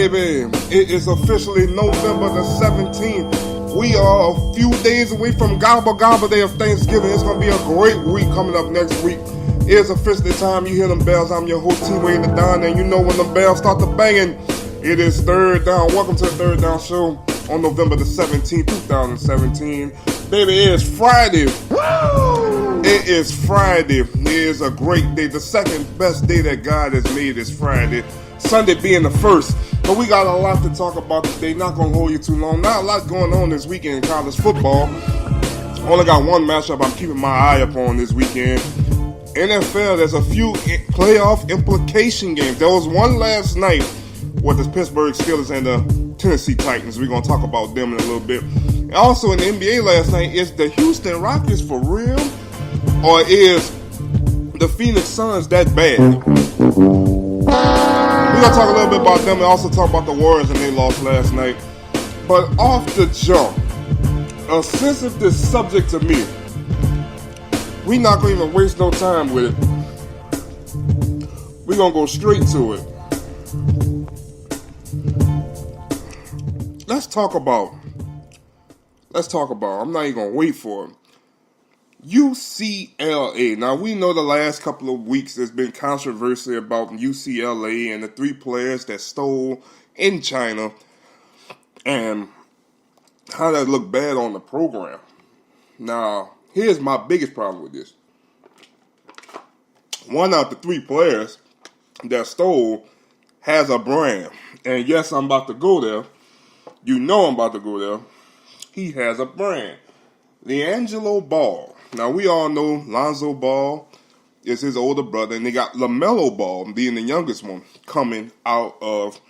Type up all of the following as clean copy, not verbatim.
baby. It is officially November the 17th. We are a few days away from Gobble Gobble Day of Thanksgiving. It's going to be a great week coming up next week. It is officially time. You hear them bells. I'm your host, T-Wayne the Don, and you know when the bells start to banging, it is Third Down. Welcome to the Third Down Show on November the 17th, 2017. Baby, it is Friday. Woo! It is Friday. It is a great day. The second best day that God has made is Friday. Sunday being the first. But we got a lot to talk about today. Not going to hold you too long. Not a lot going on this weekend in college football. Only got one matchup I'm keeping my eye up on this weekend. NFL, there's a few playoff implication games. There was one last night with the Pittsburgh Steelers and the Tennessee Titans. We're going to talk about them in a little bit. And also in the NBA last night, is the Houston Rockets for real? Or is the Phoenix Suns that bad? We're going to talk a little bit about them and also talk about the Warriors and they lost last night. But off the jump, a sensitive subject to me. We're not going to even waste no time with it. We're going to go straight to it. Let's talk about, I'm not even going to wait for it. UCLA. Now, we know the last couple of weeks there's been controversy about UCLA and the three players that stole in China and how that looked bad on the program. Now, here's my biggest problem with this. One out of the three players that stole has a brand. And yes, I'm about to go there. You know I'm about to go there. He has a brand. LiAngelo Ball. Now, we all know Lonzo Ball is his older brother, and they got LaMelo Ball, being the youngest one, coming out of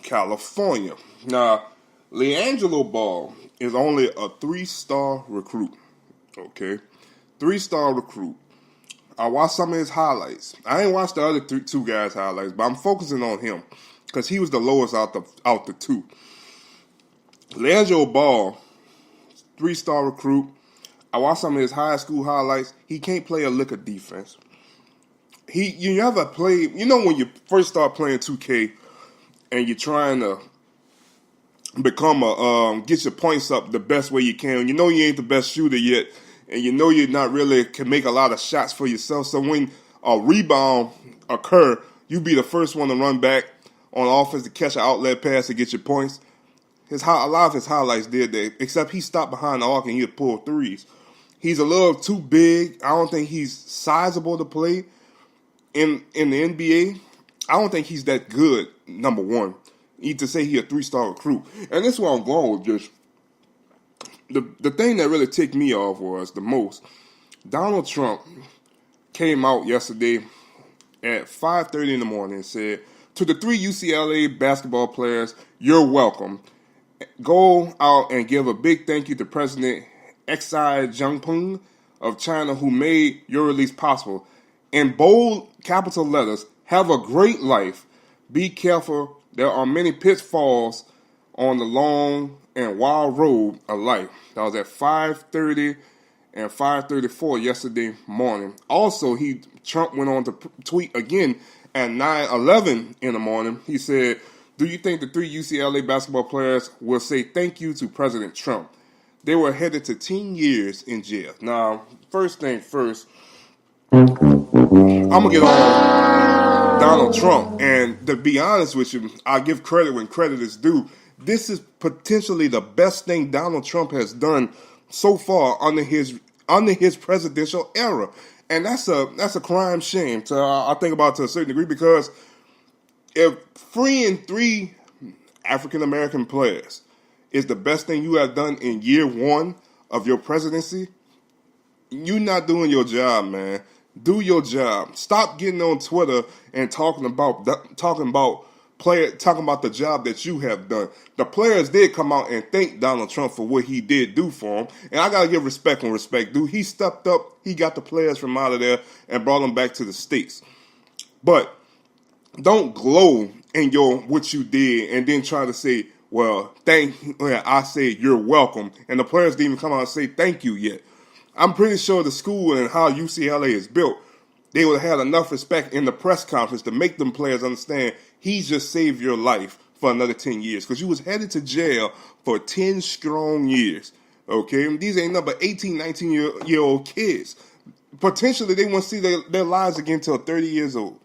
California. Now, LiAngelo Ball is only a 3-star recruit, okay? 3-star recruit. I watched some of his highlights. I ain't watched the other two guys' highlights, but I'm focusing on him because he was the lowest out the two. LiAngelo Ball, 3-star recruit. I watched some of his high school highlights. He can't play a lick of defense. You ever play, you know when you first start playing 2K and you're trying to become get your points up the best way you can. You know you ain't the best shooter yet, and you know you're not really can make a lot of shots for yourself. So when a rebound occur, you be the first one to run back on offense to catch an outlet pass to get your points. A lot of his highlights did that, except he stopped behind the arc and he'd pull threes. He's a little too big. I don't think he's sizable to play in the NBA. I don't think he's that good, number one. Need to say he's a 3-star recruit. And this is where I'm going with this. The thing that really ticked me off was the most. Donald Trump came out yesterday at 5:30 in the morning and said, to the 3 UCLA basketball players, you're welcome. Go out and give a big thank you to President Xi Jinping of China who made your release possible. In bold capital letters, have a great life. Be careful. There are many pitfalls on the long and wild road of life. That was at 5:30 and 5:34 yesterday morning. Also, Trump went on to tweet again at 9:11 in the morning. He said, do you think the 3 UCLA basketball players will say thank you to President Trump? They were headed to 10 years in jail. Now, first thing first, I'm going to get on Donald Trump. And to be honest with you, I'll give credit when credit is due. This is potentially the best thing Donald Trump has done so far under his presidential era. And that's a crime shame I think about to a certain degree, because if freeing 3 African-American players is the best thing you have done in year one of your presidency, you're not doing your job, man. Do your job. Stop getting on Twitter and talking about the job that you have done. The players did come out and thank Donald Trump for what he did do for them. And I got to give respect when respect due. He stepped up. He got the players from out of there and brought them back to the States. But don't glow in what you did and then try to say, well, I say you're welcome. And the players didn't even come out and say thank you yet. I'm pretty sure the school and how UCLA is built, they would have had enough respect in the press conference to make them players understand he just saved your life for another 10 years because you was headed to jail for 10 strong years. Okay? These ain't number 18, 19-year-old kids. Potentially, they won't see their lives again until 30 years old.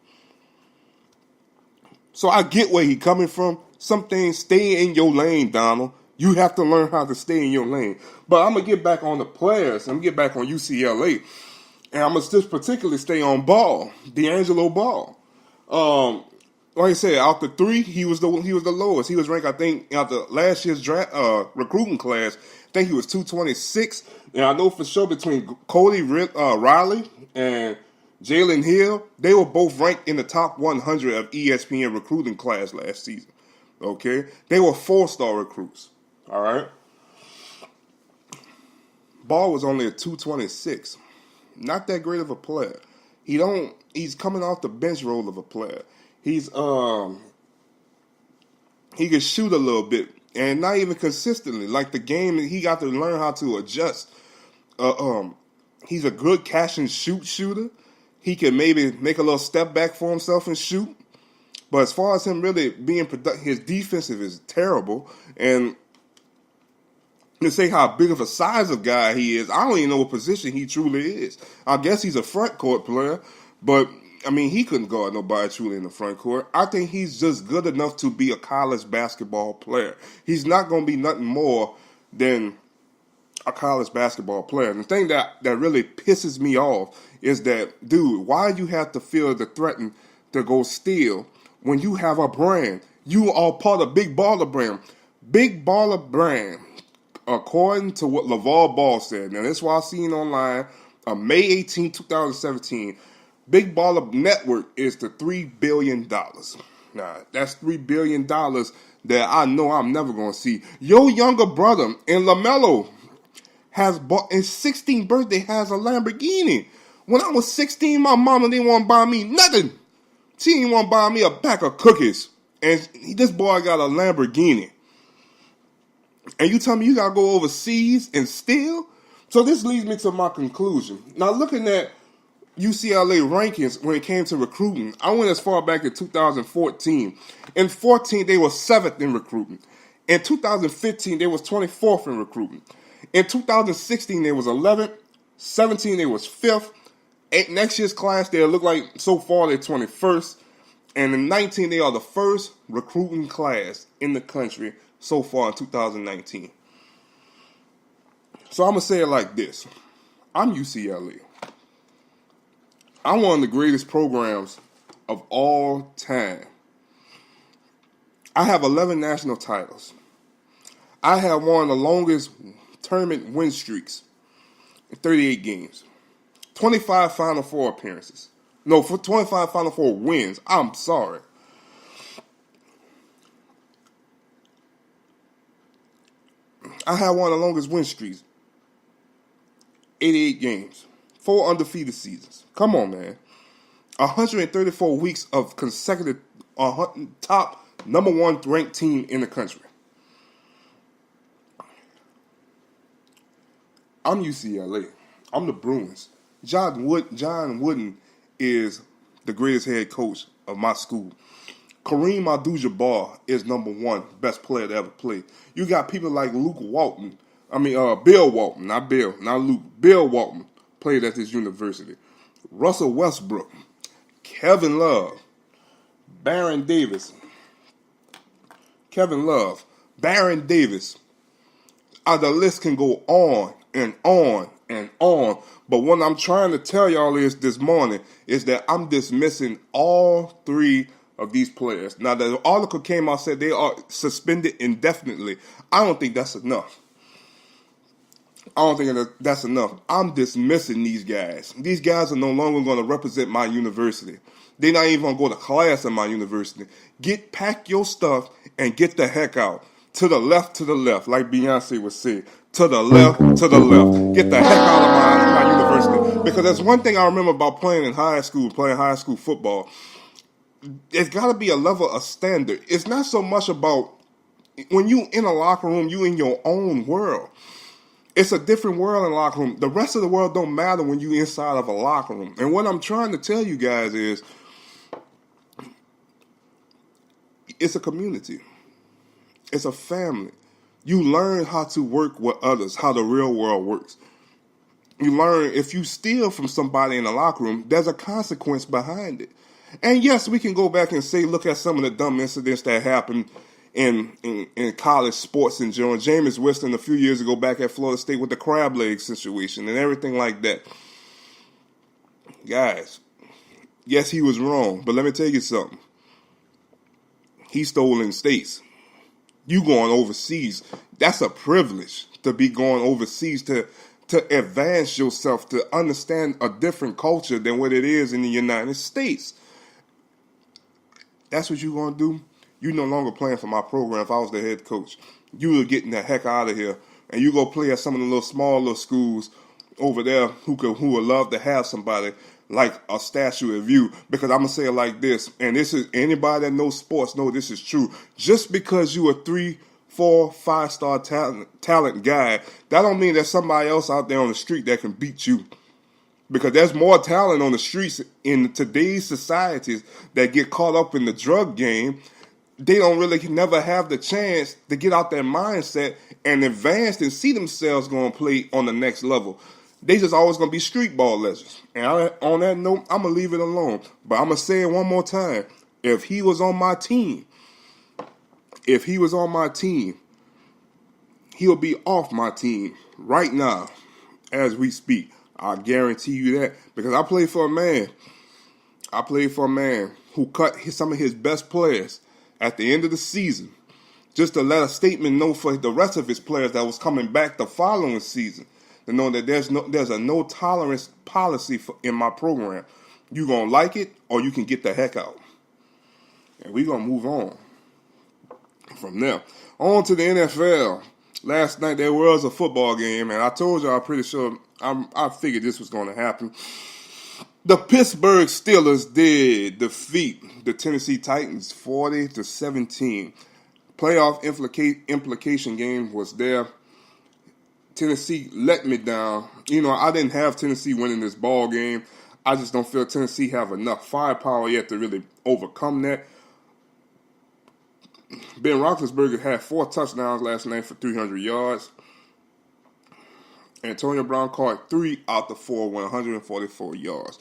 So I get where he coming from. Some things stay in your lane, Donald. You have to learn how to stay in your lane. But I'm going to get back on the players. I'm going to get back on UCLA. And I'm going to just particularly stay on Ball, D'Angelo Ball. Like I said, out the three, he was the lowest. He was ranked, I think, after last year's draft recruiting class, I think he was 226. And I know for sure between Cody Riley and Jalen Hill, they were both ranked in the top 100 of ESPN recruiting class last season. Okay? They were 4-star recruits. All right? Ball was only a 226. Not that great of a player. He's coming off the bench role of a player. He can shoot a little bit and not even consistently. Like the game, he got to learn how to adjust. He's a good catch and shoot shooter. He can maybe make a little step back for himself and shoot. But as far as him really being productive, his defensive is terrible. And to say how big of a size of guy he is, I don't even know what position he truly is. I guess he's a front court player, but I mean, he couldn't guard nobody truly in the front court. I think he's just good enough to be a college basketball player. He's not going to be nothing more than a college basketball player. And the thing that really pisses me off is that, dude, why you have to feel the threaten to go steal when you have a brand? You are part of Big Baller Brand. Big Baller Brand, according to what LaVar Ball said. Now, this is what I seen online on May 18, 2017. Big Baller Network is the $3 billion. Now, that's $3 billion that I know I'm never going to see. Your younger brother and LaMelo has bought, his 16th birthday has a Lamborghini. When I was 16, my mama didn't want to buy me nothing. She didn't want to buy me a pack of cookies. And this boy got a Lamborghini. And you tell me you got to go overseas and steal? So this leads me to my conclusion. Now, looking at UCLA rankings when it came to recruiting, I went as far back as 2014. In 14, they were 7th in recruiting. In 2015, they was 24th in recruiting. In 2016, they was 11th. 17, they was 5th. Next year's class, they look like so far they're 21st. And in 19, they are the first recruiting class in the country so far in 2019. So I'm going to say it like this. I'm UCLA. I'm one of the greatest programs of all time. I have 11 national titles. I have one of the longest tournament win streaks in 38 games. 25 Final Four appearances. No, for 25 Final Four wins. I'm sorry. I have one of the longest win streaks. 88 games. 4 undefeated seasons. Come on, man. 134 weeks of consecutive top number 1 ranked team in the country. I'm UCLA. I'm the Bruins. John Wooden is the greatest head coach of my school. Kareem Abdul-Jabbar is number 1 best player to ever play. You got people like Bill Walton, not Luke. Bill Walton played at this university. Russell Westbrook, Kevin Love, Baron Davis. The list can go on and on and on. But what I'm trying to tell y'all is this morning is that I'm dismissing all 3 of these players. Now, the article came out said they are suspended indefinitely. I don't think that's enough. I'm dismissing these guys. These guys are no longer going to represent my university. They're not even going to go to class at my university. Pack your stuff and get the heck out. To the left, like Beyonce would say. To the left. Get the heck out of my university. Because there's one thing I remember about playing high school football. There's got to be a level of standard. It's not so much about when you in a locker room, you in your own world. It's a different world in the locker room. The rest of the world don't matter when you're inside of a locker room. And what I'm trying to tell you guys is, it's a community. It's a family. You learn how to work with others, how the real world works. You learn if you steal from somebody in the locker room, there's a consequence behind it. And yes, we can go back and say, look at some of the dumb incidents that happened in college sports in general. Jameis Winston a few years ago back at Florida State with the crab leg situation and everything like that. Guys, yes, he was wrong, but let me tell you something. He stole in states. You going overseas, that's a privilege to be going overseas to advance yourself, to understand a different culture than what it is in the United States. That's what you're going to do. You're no longer playing for my program. If I was the head coach, you were getting the heck out of here, and you go play at some of the little schools over there who would love to have somebody like a statue of you. Because I'm gonna say it like this, and this is anybody that knows sports know this is true. Just because you a 3, 4, 5-star talent guy, that don't mean there's somebody else out there on the street that can beat you. Because there's more talent on the streets in today's societies that get caught up in the drug game. They don't really never have the chance to get out their mindset and advance and see themselves going to play on the next level. They just always going to be street ball legends. And on that note, I'm going to leave it alone. But I'm going to say it one more time. If he was on my team, he'll be off my team right now as we speak. I guarantee you that, because I played for a man who cut some of his best players at the end of the season just to let a statement know for the rest of his players that was coming back the following season to know that there's a no tolerance policy in my program. You gonna like it or you can get the heck out. And we're gonna move on from there. On to the NFL. Last night there was a football game, and I told you I'm pretty sure I figured this was going to happen. The Pittsburgh Steelers did defeat the Tennessee Titans 40-17. Playoff implication game was there. Tennessee let me down. I didn't have Tennessee winning this ball game. I just don't feel Tennessee have enough firepower yet to really overcome that. Ben Roethlisberger had 4 touchdowns last night for 300 yards. Antonio Brown caught 3 out the 4 with 144 yards.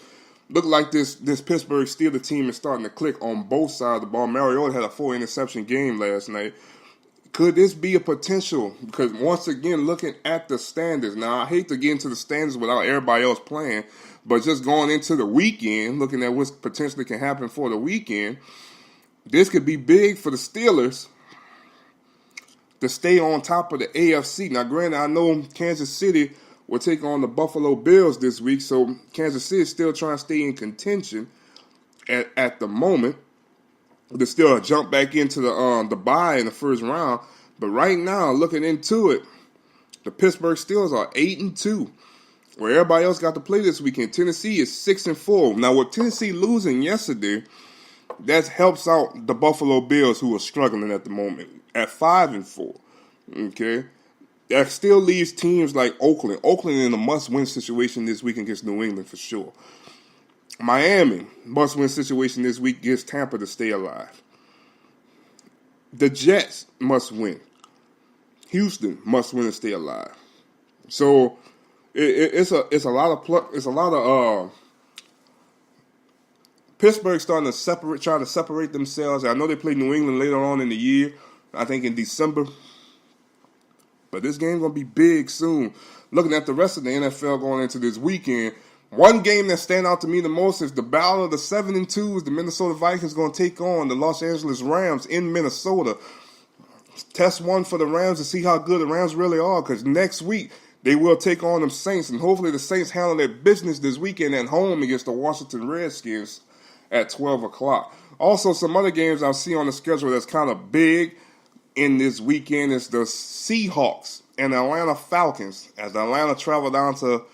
Look like this Pittsburgh Steelers team is starting to click on both sides of the ball. Mariota had a 4-interception game last night. Could this be a potential? Because once again, looking at the standards. Now, I hate to get into the standards without everybody else playing, but just going into the weekend, looking at what potentially can happen for the weekend, this could be big for the Steelers to stay on top of the AFC. Now, granted, I know Kansas City will take on the Buffalo Bills this week, so Kansas City is still trying to stay in contention at the moment. They still jump back into the bye in the first round. But right now, looking into it, the Pittsburgh Steelers are 8-2. Where everybody else got to play this weekend. Tennessee is 6-4. Now, with Tennessee losing yesterday, that helps out the Buffalo Bills, who are struggling at the moment, at 5-4. Okay? That still leaves teams like Oakland. Oakland in a must-win situation this week against New England for sure. Miami, must-win situation this week against Tampa to stay alive. The Jets must win. Houston must win to stay alive. So it's a lot of Pittsburgh starting to trying to separate themselves. I know they play New England later on in the year, I think in December. But this game's going to be big soon. Looking at the rest of the NFL going into this weekend, one game that stand out to me the most is the battle of the 7-2s. The Minnesota Vikings going to take on the Los Angeles Rams in Minnesota. Test one for the Rams to see how good the Rams really are, because next week they will take on them Saints, and hopefully the Saints handle their business this weekend at home against the Washington Redskins at 12 o'clock. Also, some other games I see on the schedule that's kind of big in this weekend is the Seahawks and the Atlanta Falcons, as Atlanta travel down to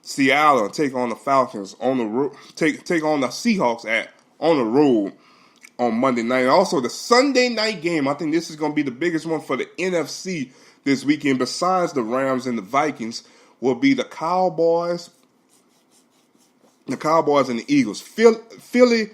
Seattle and take on the Falcons on the road, take on the Seahawks on the road. on Monday night. And also the Sunday night game, I think this is going to be the biggest one for the NFC this weekend, besides the Rams and the Vikings, will be the Cowboys and the Eagles. Philly